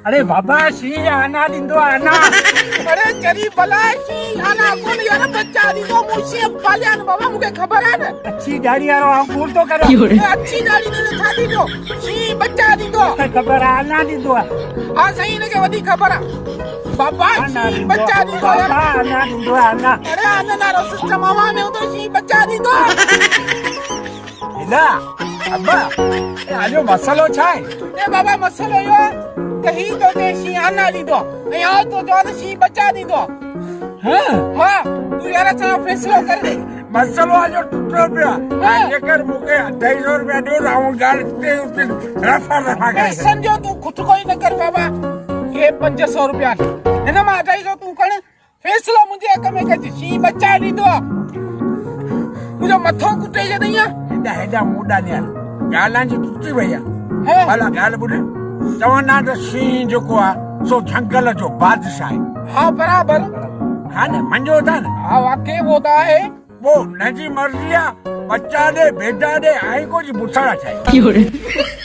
अरे बाबा शी आना दींदो आना अरे चरी भला शी आना कोन यार बच्चा दींदो मुशी पालियान बाबा मुके खबर है न अच्छी दाढ़ी वारो अंकुर तो करो अच्छी दाढ़ी ने छा दींदो शी बच्चा दींदो खबर आना दींदो हां सही ने के वदी खबर है बाबा शी बच्चा दींदो आना दींदो आना अरे आना ना रो सिस्टम आवा में तो शी बच्चा दींदो इला अब्बा आजो मसलो छाए ए बाबा मसलो यो कहीं तो दे शी आना दींदो या तो जान शी बच्चा दींदो हां हां तू यार सा फैसलो कर दे मसलो आजो टुटो पिया लेकर मुके 250 रुपया दो राउं गाल ते रफा करे समझो तू खुद कोई न कर बाबा ये 500 रुपया है ना मा 250 तू कण फैसलो मुझे हक में कर शी बच्चा दींदो मुझे मथो कुटे जे नहीं हेडा हेडा मुडा ने गालां जी टुटी भैया है भला गाल बुढ़े चवना तो शी जो को सो जंगल जो बादशाह है हां बराबर हां ने मंजो था ना हां वाकई वो दा है वो नजी मर्जिया बच्चा दे बेटा दे आई को जी बुछड़ा छाई